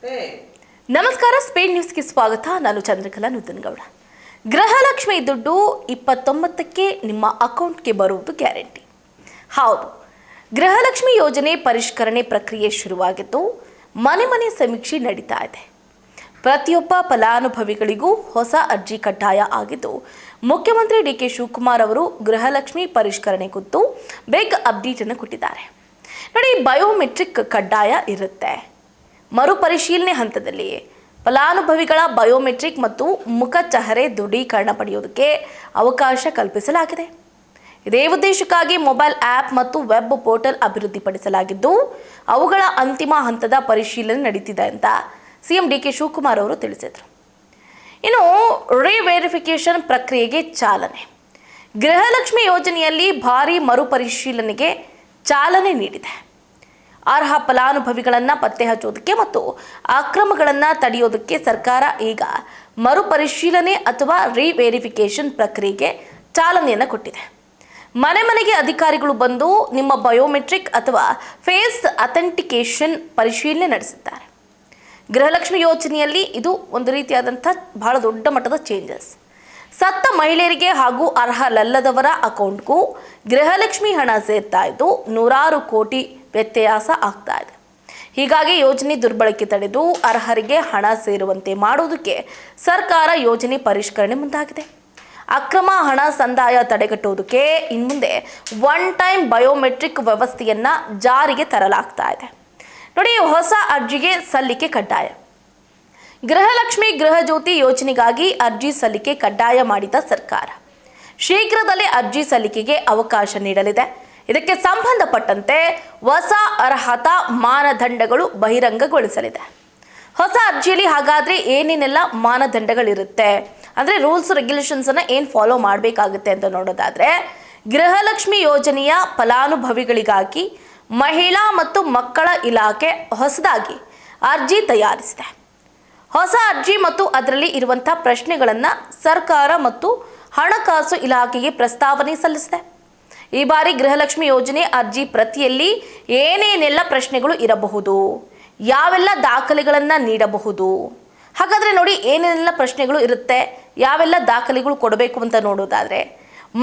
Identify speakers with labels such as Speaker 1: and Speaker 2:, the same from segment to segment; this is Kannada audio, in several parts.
Speaker 1: ನಮಸ್ಕಾರ, ಸ್ಪೀಡ್ ನ್ಯೂಸ್ಗೆ ಸ್ವಾಗತ. ನಾನು ಚಂದ್ರಕಲಾ ನೂತನಗೌಡ. ಗೃಹಲಕ್ಷ್ಮಿ ದುಡ್ಡು 29ಕ್ಕೆ ನಿಮ್ಮ ಅಕೌಂಟ್ಗೆ ಬರುವುದು ಗ್ಯಾರಂಟಿ. ಹೌದು, ಗೃಹಲಕ್ಷ್ಮಿ ಯೋಜನೆ ಪರಿಷ್ಕರಣೆ ಪ್ರಕ್ರಿಯೆ ಶುರುವಾಗಿದ್ದು ಮನೆ ಮನೆ ಸಮೀಕ್ಷೆ ನಡೀತಾ ಇದೆ. ಪ್ರತಿಯೊಬ್ಬ ಫಲಾನುಭವಿಗಳಿಗೂ ಹೊಸ ಅರ್ಜಿ ಕಡ್ಡಾಯ ಆಗಿದ್ದು, ಮುಖ್ಯಮಂತ್ರಿ ಡಿ ಕೆ ಶಿವಕುಮಾರ್ ಅವರು ಗೃಹಲಕ್ಷ್ಮಿ ಪರಿಷ್ಕರಣೆ ಕುರಿತು ಬಿಗ್ ಅಪ್ಡೇಟ್ ಅನ್ನು ಕೊಟ್ಟಿದ್ದಾರೆ. ನೋಡಿ, ಬಯೋಮೆಟ್ರಿಕ್ ಕಡ್ಡಾಯ ಇರುತ್ತೆ. ಮರುಪರಿಶೀಲನೆ ಹಂತದಲ್ಲಿ ಫಲಾನುಭವಿಗಳ ಬಯೋಮೆಟ್ರಿಕ್ ಮತ್ತು ಮುಖ ಚಹರೆ ದೃಢೀಕರಣ ಪಡೆಯುವುದಕ್ಕೆ ಅವಕಾಶ ಕಲ್ಪಿಸಲಾಗಿದೆ. ಇದೇ ಉದ್ದೇಶಕ್ಕಾಗಿ ಮೊಬೈಲ್ ಆ್ಯಪ್ ಮತ್ತು ವೆಬ್ ಪೋರ್ಟಲ್ ಅಭಿವೃದ್ಧಿಪಡಿಸಲಾಗಿದ್ದು, ಅವುಗಳ ಅಂತಿಮ ಹಂತದ ಪರಿಶೀಲನೆ ನಡೀತಿದೆ ಅಂತ ಸಿಎಂ ಡಿ ಕೆ ಶಿವಕುಮಾರ್ ಅವರು ತಿಳಿಸಿದರು. ಇನ್ನು ರಿವೆರಿಫಿಕೇಷನ್ ಪ್ರಕ್ರಿಯೆಗೆ ಚಾಲನೆ. ಗೃಹಲಕ್ಷ್ಮಿ ಯೋಜನೆಯಲ್ಲಿ ಭಾರೀ ಮರುಪರಿಶೀಲನೆಗೆ ಚಾಲನೆ ನೀಡಿದೆ. ಅರ್ಹ ಫಲಾನುಭವಿಗಳನ್ನು ಪತ್ತೆ ಹಚ್ಚೋದಕ್ಕೆ ಮತ್ತು ಅಕ್ರಮಗಳನ್ನು ತಡೆಯೋದಕ್ಕೆ ಸರ್ಕಾರ ಈಗ ಮರುಪರಿಶೀಲನೆ ಅಥವಾ ರಿವೆರಿಫಿಕೇಷನ್ ಪ್ರಕ್ರಿಯೆಗೆ ಚಾಲನೆಯನ್ನು ಕೊಟ್ಟಿದೆ. ಮನೆ ಮನೆಗೆ ಅಧಿಕಾರಿಗಳು ಬಂದು ನಿಮ್ಮ ಬಯೋಮೆಟ್ರಿಕ್ ಅಥವಾ ಫೇಸ್ ಅಥೆಂಟಿಕೇಷನ್ ಪರಿಶೀಲನೆ ನಡೆಸಿದ್ದಾರೆ. ಗೃಹಲಕ್ಷ್ಮಿ ಯೋಜನೆಯಲ್ಲಿ ಇದು ಒಂದು ರೀತಿಯಾದಂಥ ಬಹಳ ದೊಡ್ಡ ಮಟ್ಟದ ಚೇಂಜಸ್. ಸತ್ತ ಮಹಿಳೆಯರಿಗೆ ಹಾಗೂ ಅರ್ಹರಲ್ಲದವರ ಅಕೌಂಟ್ಗೂ ಗೃಹಲಕ್ಷ್ಮಿ ಹಣ ಸೇರ್ತಾ ಇದ್ದು ನೂರಾರು ಕೋಟಿ ವ್ಯತ್ಯಾಸ ಆಗ್ತಾ ಇದೆ. ಹೀಗಾಗಿ ಯೋಜನೆ ದುರ್ಬಳಕೆ ತಡೆದು ಅರ್ಹರಿಗೆ ಹಣ ಸೇರುವಂತೆ ಮಾಡುವುದಕ್ಕೆ ಸರ್ಕಾರ ಯೋಜನೆ ಪರಿಷ್ಕರಣೆ ಮುಂದಾಗಿದೆ. ಅಕ್ರಮ ಹಣ ಸಂದಾಯ ತಡೆಗಟ್ಟುವುದಕ್ಕೆ ಇನ್ಮುಂದೆ ಒನ್ ಟೈಮ್ ಬಯೋಮೆಟ್ರಿಕ್ ವ್ಯವಸ್ಥೆಯನ್ನು ಜಾರಿಗೆ ತರಲಾಗ್ತಾ ಇದೆ. ನೋಡಿ, ಹೊಸ ಅರ್ಜಿಗೆ ಸಲ್ಲಿಕೆ ಕಡ್ಡಾಯ. ಗೃಹಲಕ್ಷ್ಮಿ ಗೃಹಜ್ಯೋತಿ ಯೋಜನೆಗಾಗಿ ಅರ್ಜಿ ಸಲ್ಲಿಕೆ ಕಡ್ಡಾಯ ಮಾಡಿದ ಸರ್ಕಾರ ಶೀಘ್ರದಲ್ಲೇ ಅರ್ಜಿ ಸಲ್ಲಿಕೆಗೆ ಅವಕಾಶ ನೀಡಲಿದೆ. ಇದಕ್ಕೆ ಸಂಬಂಧಪಟ್ಟಂತೆ ಹೊಸ ಅರ್ಹತಾ ಮಾನದಂಡಗಳು ಬಹಿರಂಗಗೊಳಿಸಲಿದೆ. ಹೊಸ ಅರ್ಜಿಯಲ್ಲಿ ಹಾಗಾದರೆ ಏನೇನೆಲ್ಲ ಮಾನದಂಡಗಳಿರುತ್ತೆ, ಅಂದರೆ ರೂಲ್ಸ್ ರೆಗ್ಯುಲೇಷನ್ಸನ್ನು ಏನು ಫಾಲೋ ಮಾಡಬೇಕಾಗುತ್ತೆ ಅಂತ ನೋಡೋದಾದರೆ, ಗೃಹಲಕ್ಷ್ಮಿ ಯೋಜನೆಯ ಫಲಾನುಭವಿಗಳಿಗಾಗಿ ಮಹಿಳಾ ಮತ್ತು ಮಕ್ಕಳ ಇಲಾಖೆ ಹೊಸದಾಗಿ ಅರ್ಜಿ ತಯಾರಿಸಿದೆ. ಹೊಸ ಅರ್ಜಿ ಮತ್ತು ಅದರಲ್ಲಿ ಇರುವಂಥ ಪ್ರಶ್ನೆಗಳನ್ನು ಸರ್ಕಾರ ಮತ್ತು ಹಣಕಾಸು ಇಲಾಖೆಗೆ ಪ್ರಸ್ತಾವನೆ ಸಲ್ಲಿಸಿದೆ. ಈ ಬಾರಿ ಗೃಹಲಕ್ಷ್ಮಿ ಯೋಜನೆ ಅರ್ಜಿ ಪ್ರತಿಯಲ್ಲಿ ಏನೇನೆಲ್ಲ ಪ್ರಶ್ನೆಗಳು ಇರಬಹುದು, ಯಾವೆಲ್ಲ ದಾಖಲೆಗಳನ್ನು ನೀಡಬಹುದು, ಹಾಗಾದರೆ ನೋಡಿ ಏನೇನೆಲ್ಲ ಪ್ರಶ್ನೆಗಳು ಇರುತ್ತೆ, ಯಾವೆಲ್ಲ ದಾಖಲೆಗಳು ಕೊಡಬೇಕು ಅಂತ ನೋಡೋದಾದರೆ,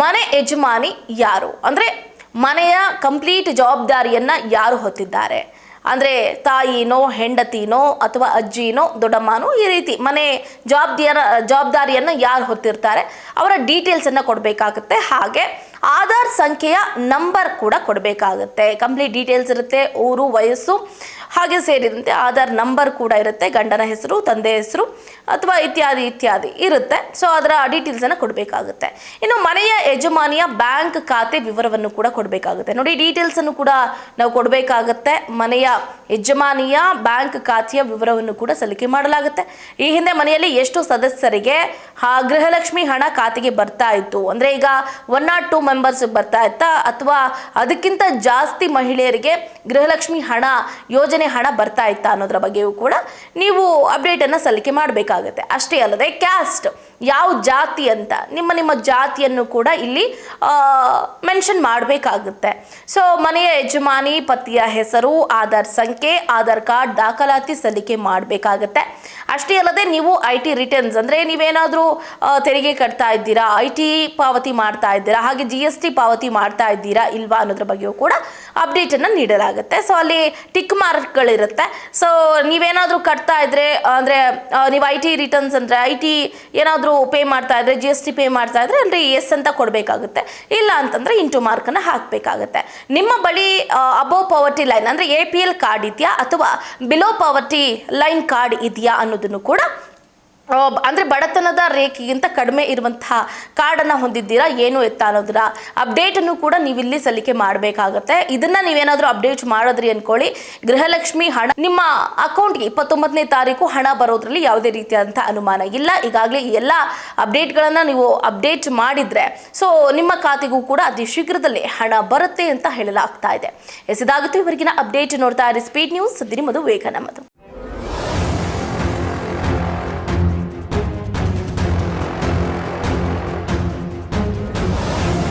Speaker 1: ಮನೆ ಯಜಮಾನಿ ಯಾರು, ಅಂದರೆ ಮನೆಯ ಕಂಪ್ಲೀಟ್ ಜವಾಬ್ದಾರಿಯನ್ನು ಯಾರು ಹೊತ್ತಿದ್ದಾರೆ, ಅಂದರೆ ತಾಯಿನೋ ಹೆಂಡತಿನೋ ಅಥವಾ ಅಜ್ಜಿನೋ ದೊಡ್ಡಮ್ಮನೋ, ಈ ರೀತಿ ಮನೆ ಜವಾಬ್ದಾರಿಯನ್ನು ಯಾರು ಹೊತ್ತಿರ್ತಾರೆ ಅವರ ಡೀಟೇಲ್ಸನ್ನು ಕೊಡಬೇಕಾಗುತ್ತೆ. ಹಾಗೆ ಆಧಾರ್ ಸಂಖ್ಯೆಯ ನಂಬರ್ ಕೂಡ ಕೊಡಬೇಕಾಗುತ್ತೆ. ಕಂಪ್ಲೀಟ್ ಡೀಟೇಲ್ಸ್ ಇರುತ್ತೆ, ಊರು, ವಯಸ್ಸು, ಹಾಗೆ ಸೇರಿದಂತೆ ಆಧಾರ್ ನಂಬರ್ ಕೂಡ ಇರುತ್ತೆ, ಗಂಡನ ಹೆಸರು, ತಂದೆ ಹೆಸರು ಅಥವಾ ಇತ್ಯಾದಿ ಇತ್ಯಾದಿ ಇರುತ್ತೆ. ಸೊ ಅದರ ಡೀಟೇಲ್ಸನ್ನು ಕೊಡಬೇಕಾಗುತ್ತೆ. ಇನ್ನು ಮನೆಯ ಯಜಮಾನಿಯ ಬ್ಯಾಂಕ್ ಖಾತೆ ವಿವರವನ್ನು ಕೂಡ ಕೊಡಬೇಕಾಗುತ್ತೆ. ನೋಡಿ, ಡೀಟೇಲ್ಸನ್ನು ಕೂಡ ನಾವು ಕೊಡಬೇಕಾಗುತ್ತೆ. ಮನೆಯ ಯಜಮಾನಿಯ ಬ್ಯಾಂಕ್ ಖಾತೆಯ ವಿವರವನ್ನು ಕೂಡ ಸಲ್ಲಿಕೆ ಮಾಡಲಾಗುತ್ತೆ. ಈ ಹಿಂದೆ ಮನೆಯಲ್ಲಿ ಎಷ್ಟು ಸದಸ್ಯರಿಗೆ ಗೃಹಲಕ್ಷ್ಮಿ ಹಣ ಖಾತೆಗೆ ಬರ್ತಾ ಇತ್ತು, ಅಂದರೆ ಈಗ 102 ಮೆಂಬರ್ಸ್ ಬರ್ತಾ ಇತ್ತಾ ಅಥವಾ ಅದಕ್ಕಿಂತ ಜಾಸ್ತಿ ಮಹಿಳೆಯರಿಗೆ ಗೃಹಲಕ್ಷ್ಮಿ ಯೋಜನೆ ಹಣ ಬರ್ತಾ ಇತ್ತಾ ಅನ್ನೋದ್ರ ಬಗ್ಗೆಯೂ ಕೂಡ ನೀವು ಅಪ್ಡೇಟನ್ನು ಸಲ್ಲಿಕೆ ಮಾಡಬೇಕಾಗುತ್ತೆ. ಅಷ್ಟೇ ಅಲ್ಲದೆ ಕ್ಯಾಸ್ಟ್, ಯಾವ ಜಾತಿ ಅಂತ ನಿಮ್ಮ ಜಾತಿಯನ್ನು ಕೂಡ ಇಲ್ಲಿ ಮೆನ್ಷನ್ ಮಾಡಬೇಕಾಗುತ್ತೆ. ಸೊ ಮನೆಯ ಯಜಮಾನಿ ಪತಿಯ ಹೆಸರು, ಆಧಾರ್ ಸಂಖ್ಯೆ, ಆಧಾರ್ ಕಾರ್ಡ್ ದಾಖಲಾತಿ ಸಲ್ಲಿಕೆ ಮಾಡಬೇಕಾಗುತ್ತೆ. ಅಷ್ಟೇ ಅಲ್ಲದೆ ನೀವು IT ರಿಟರ್ನ್ಸ್, ಅಂದರೆ ನೀವೇನಾದರೂ ತೆರಿಗೆ ಕಟ್ತಾ ಇದ್ದೀರಾ, IT ಪಾವತಿ ಮಾಡ್ತಾ ಇದ್ದೀರಾ, ಹಾಗೆ GST ಪಾವತಿ ಮಾಡ್ತಾ ಇದ್ದೀರಾ ಇಲ್ವಾ ಅನ್ನೋದ್ರ ಬಗ್ಗೆಯೂ ಕೂಡ ಅಪ್ಡೇಟನ್ನು ನೀಡಲಾಗುತ್ತೆ. ಸೊ ಅಲ್ಲಿ ಟಿಕ್ ಮಾರ್ಕ್ಗಳಿರುತ್ತೆ. ಸೊ ನೀವೇನಾದರೂ ಕಟ್ತಾ ಇದ್ರೆ, ಅಂದರೆ ನೀವು IT ರಿಟರ್ನ್ಸ್ ಅಂದರೆ IT ಏನಾದರೂ ಪೇ ಮಾಡ್ತಾ ಇದ್ರೆ, GST ಪೇ ಮಾಡ್ತಾ ಇದ್ರೆ ಅಂದರೆ ಎಸ್ ಅಂತ ಕೊಡಬೇಕಾಗುತ್ತೆ. ಇಲ್ಲ ಅಂತಂದರೆ ಇಂಟು ಮಾರ್ಕನ್ನು ಹಾಕಬೇಕಾಗುತ್ತೆ. ನಿಮ್ಮ ಬಳಿ ಅಬೋವ್ ಪಾವರ್ಟಿ ಲೈನ್ ಅಂದರೆ APL ಕಾರ್ಡ್ ಇದೆಯಾ ಅಥವಾ ಬಿಲೋ ಪಾವರ್ಟಿ ಲೈನ್ ಕಾರ್ಡ್ ಇದೆಯಾ ಅನ್ನೋದನ್ನು ಕೂಡ, ಅಂದರೆ ಬಡತನದ ರೇಖೆಗಿಂತ ಕಡಿಮೆ ಇರುವಂತಹ ಕಾರ್ಡನ್ನು ಹೊಂದಿದ್ದೀರಾ ಏನು ಎತ್ತ ಅನ್ನೋದರ ಅಪ್ಡೇಟನ್ನು ಕೂಡ ನೀವಿಲ್ಲಿ ಸಲ್ಲಿಕೆ ಮಾಡಬೇಕಾಗತ್ತೆ. ಇದನ್ನು ನೀವೇನಾದರೂ ಅಪ್ಡೇಟ್ ಮಾಡಿದ್ರಿ ಅಂದ್ಕೊಳ್ಳಿ, ಗೃಹಲಕ್ಷ್ಮಿ ಹಣ ನಿಮ್ಮ ಅಕೌಂಟ್ಗೆ 29ನೇ ತಾರೀಕು ಹಣ ಬರೋದ್ರಲ್ಲಿ ಯಾವುದೇ ರೀತಿಯಾದಂಥ ಅನುಮಾನ ಇಲ್ಲ. ಈಗಾಗಲೇ ಈ ಎಲ್ಲ ಅಪ್ಡೇಟ್ಗಳನ್ನು ನೀವು ಅಪ್ಡೇಟ್ ಮಾಡಿದರೆ ಸೊ ನಿಮ್ಮ ಖಾತೆಗೂ ಕೂಡ ಅತಿ ಶೀಘ್ರದಲ್ಲೇ ಹಣ ಬರುತ್ತೆ ಅಂತ ಹೇಳಲಾಗ್ತಾ ಇದೆ. ಇದಾಗುತ್ತೆ ಇವರೆಗಿನ ಅಪ್ಡೇಟ್. ನೋಡ್ತಾ ಇರಿ ಸ್ಪೀಡ್ ನ್ಯೂಸ್, ನಿಮ್ಮದು ವೇಗ ನಮ್ಮದು.